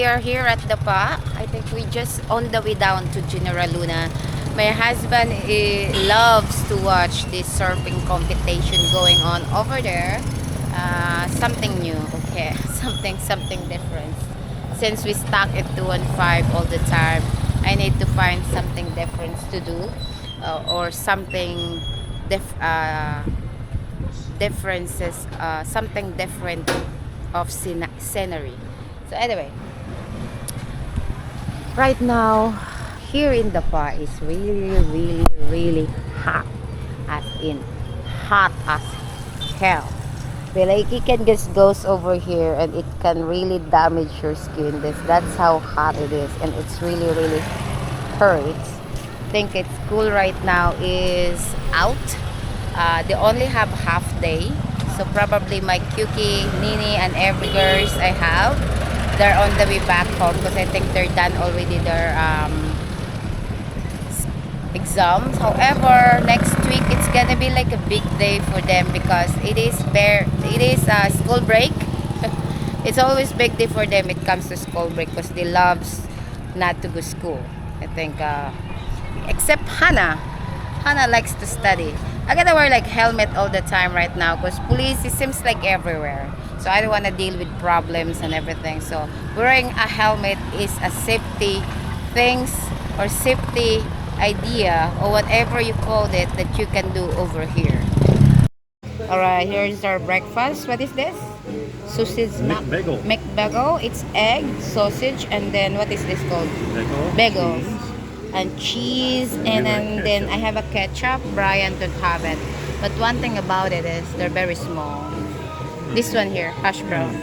are here at the pa. I think we just on the way down to General Luna. My husband loves to watch this surfing competition going on over there. Something new, okay, something different. Since we stuck at 215 all the time, I need to find something different to do, or something differences, something different of scenery. So anyway, right now here in the pa is really hot, as in hot as hell. The lake can just goes over here and it can really damage your skin. That's how hot it is, and it's really hurts. I think it's cool right now is out. They only have half day, so probably my Kyuki, Nini, and every girls I have, they're on the way back home because I think they're done already their exams. However, next week it's gonna be like a big day for them because it is school break. It's always big day for them. It comes to school break because they loves not to go school. I think except Hannah likes to study. I gotta wear like helmet all the time right now because police, it seems like everywhere. So I don't want to deal with problems and everything. So wearing a helmet is a safety things or safety idea or whatever you called it that you can do over here. All right, here's our breakfast. What is this? Sausage McBagel. McBagel. It's egg, sausage, and then what is this called? Bagel. And cheese, and then I have a ketchup. Brian don't have it, but one thing about it is they're very small. This one here, hash brown.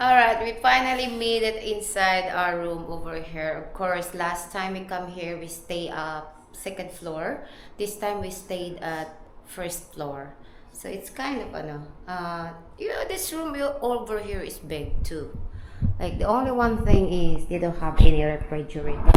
All right, we finally made it inside our room over here. Of course, last time we come here, we stay up second floor. This time we stayed at first floor. So it's kind of this room over here is big too. Like the only one thing is they don't have any refrigerator.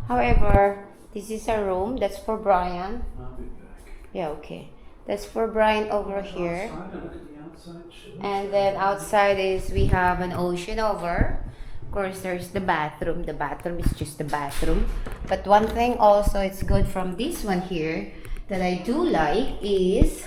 However, this is a room that's for Brian. I'll be back. Yeah, okay. That's for Brian over here. Look at the outside. And then outside is we have an ocean over. Of course, there's the bathroom. The bathroom is just the bathroom. But one thing also it's good from this one here that I do like is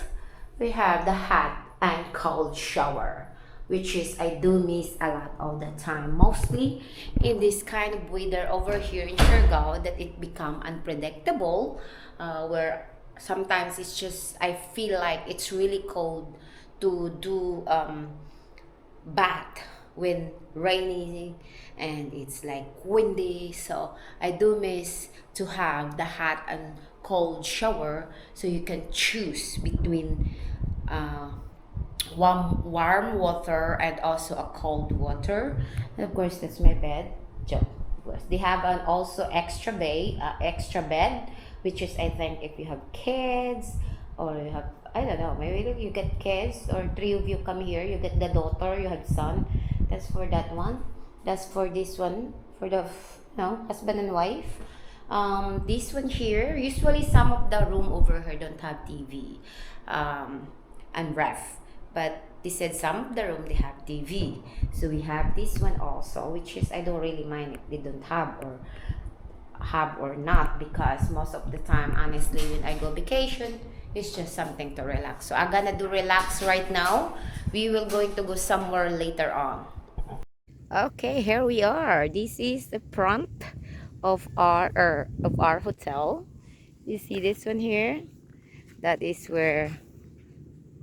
we have the hot and cold shower, which is I do miss a lot all the time, mostly in this kind of weather over here in Siargao that it become unpredictable, where sometimes it's just I feel like it's really cold to do bath when rainy and it's like windy. So I do miss to have the hot and cold shower so you can choose between warm water and also a cold water. And of course that's my bed. Joke. Of course they have an also extra bed, which is I think if you have kids or you have, I don't know, maybe you get kids or three of you come here, you get the daughter, you have son, that's for that one. That's for this one, for the husband and wife. This one here, usually some of the room over here don't have TV and ref, but they said some of the room they have TV, so we have this one also, which is I don't really mind if they don't have or not, because most of the time honestly when I go vacation it's just something to relax. So I'm gonna do relax right now. We will going to go somewhere later on. Okay, here we are. This is the front of our hotel. You see this one here? That is where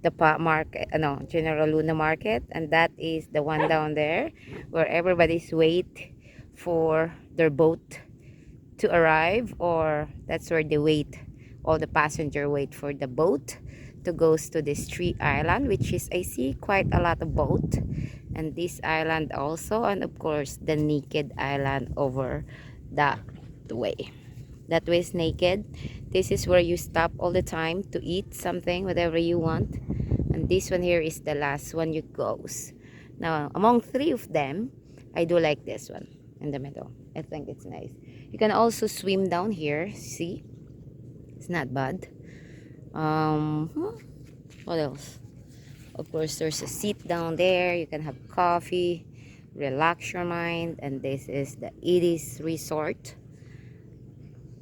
the market, no, General Luna Market, and that is the one down there where everybody's wait for their boat to arrive, or that's where they wait, all the passenger wait for the boat to goes to this tree island, which is I see quite a lot of boat, and this island also, and of course the naked island over that way. That way is naked. This is where you stop all the time to eat something, whatever you want. And this one here is the last one you goes. Now, among three of them, I do like this one in the middle. I think it's nice. You can also swim down here. See? It's not bad. What else? Of course, there's a seat down there. You can have coffee. relax your mind. And this is the Edis Resort.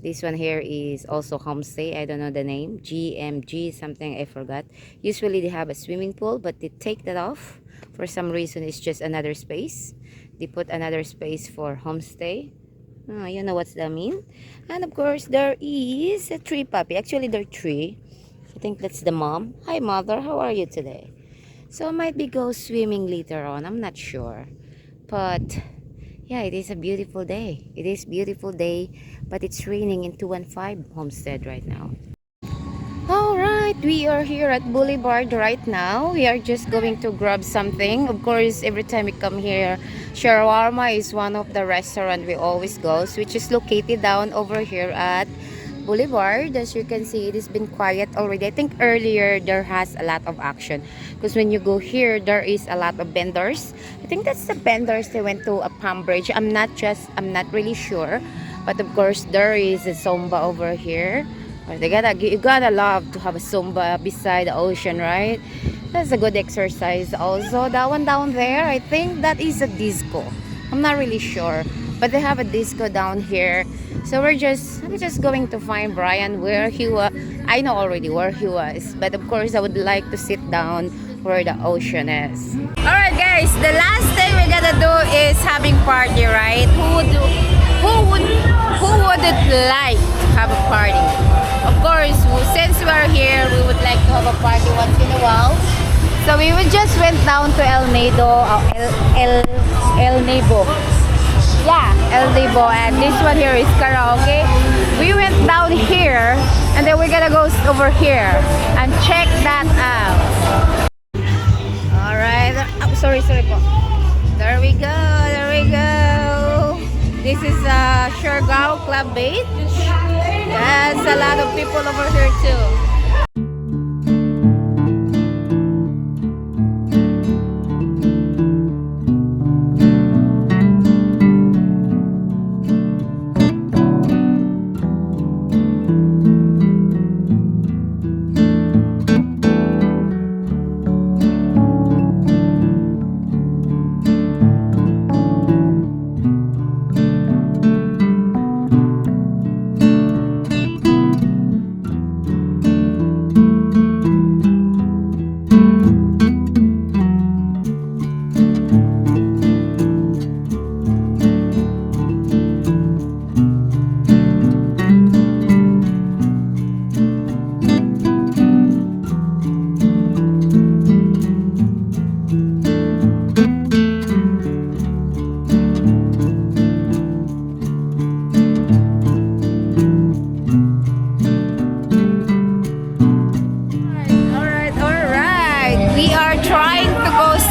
This one here is also homestay. I don't know the name. GMG something, I forgot. Usually they have a swimming pool, but they take that off. For some reason, it's just another space. They put another space for homestay. You know what's that mean? And of course, there is a tree puppy. Actually, there are three. I think that's the mom. Hi, mother. How are you today? So I might be go swimming later on. I'm not sure. But yeah, it is a beautiful day. It is beautiful day, but it's raining in 215 Homestead right now. Alright, we are here at Boulevard right now. We are just going to grab something. Of course, every time we come here, shawarma is one of the restaurant we always go, which is located down over here at Boulevard. As you can see, it has been quiet already. I think earlier there has a lot of action because when you go here, there is a lot of vendors. I think that's the vendors they went to a palm bridge. I'm not really sure, but of course there is a Zumba over here. You gotta love to have a Zumba beside the ocean, right? That's a good exercise. Also, that one down there, I think that is a disco. I'm not really sure, but they have a disco down here. So I'm just going to find Brian where he was. I know already where he was, but of course I would like to sit down where the ocean is. All right, guys. The last thing we're gonna do is having party, right? Who wouldn't like to have a party? Of course, since we are here, we would like to have a party once in a while. So we would just went down to El Nido, El Nido. Yeah, El Nido, and this one here is karaoke. We went down here, and then we're gonna go over here and check that out. All right. Oh, sorry po. There we go. This is Siargao Club Beach. There's a lot of people over here too.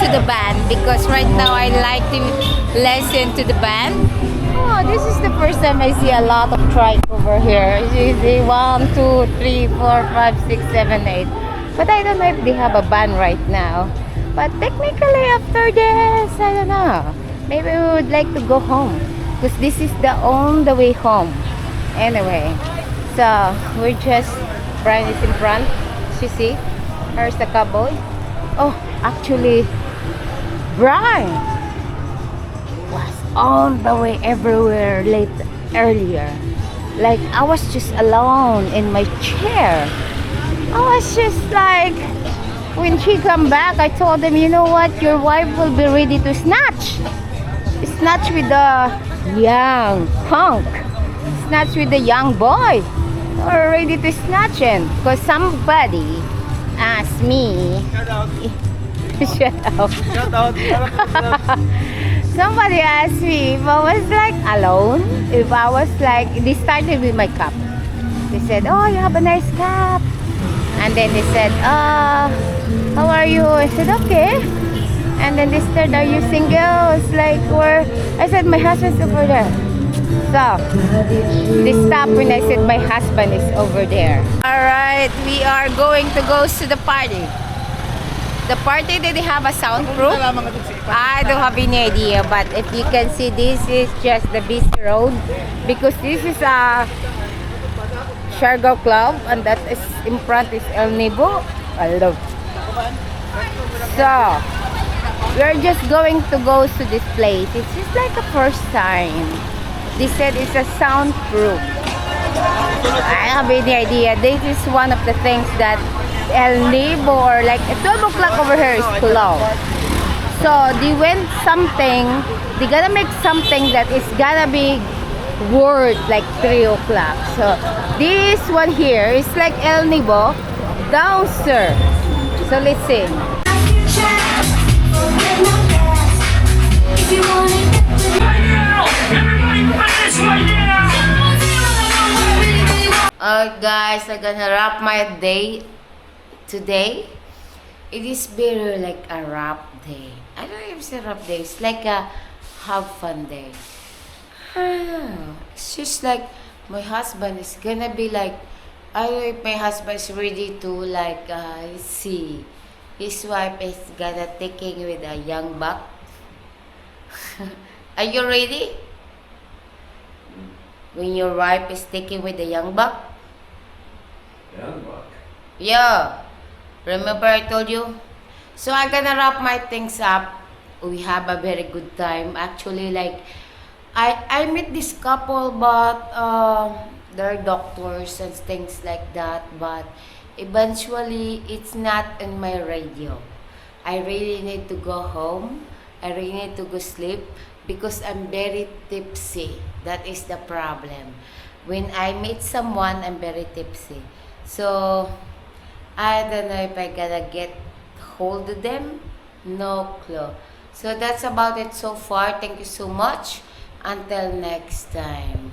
The band because right now I like to listen to the band. Oh, this is the first time I see a lot of trike over here. You see 1, 2, 3, 4, 5, 6, 7, 8. But I don't know if they have a band right now. But technically after this, I don't know. Maybe we would like to go home because this is on the way home. Anyway, so we're just, Brian is in front. You see, here's the cowboy. Oh, actually, Brian was on the way everywhere earlier. Like I was just alone in my chair. I was just like, when she come back, I told him, you know what, your wife will be ready to snatch with the young punk, snatch with the young boy, or ready to snatch him, because somebody asked me. Shut up. Somebody asked me if I was like alone, if I was like, they started with my cup. They said, oh, you have a nice cup. And then they said, how are you? I said, okay. And then they said, are you single? It's like, where? I said, my husband's over there. So they stopped when I said my husband is over there. Alright, we are going to go to the party. The party, did they have a soundproof? I don't have any idea, but if you can see, this is just the busy road because this is a Siargao Club and that is in front is El Nido. I love. So we're just going to go to this place. It's just like the first time. They said it's a soundproof. I have any idea. This is one of the things that El Nibo, or like at 12 o'clock over here is closed. So they went something, they gotta make something that is gonna be worth like 3 o'clock. So this one here is like El Nibo downstairs. So let's see. Alright guys, I'm gonna wrap my day today. It is very like a wrap day. I don't know if it's a wrap day. It's like a have fun day. It's just like my husband is gonna be like, I don't know if my husband is ready to like see his wife is gonna taking with a young buck. Are you ready? When your wife is taking with a young buck? Young buck. Yeah. Remember I told you? So I'm gonna wrap my things up. We have a very good time. Actually, like, I met this couple, but they're doctors and things like that. But eventually, it's not in my radio. I really need to go home. I really need to go sleep because I'm very tipsy. That is the problem. When I meet someone, I'm very tipsy. So I don't know if I gonna get hold of them. No clue. So that's about it so far. Thank you so much. Until next time.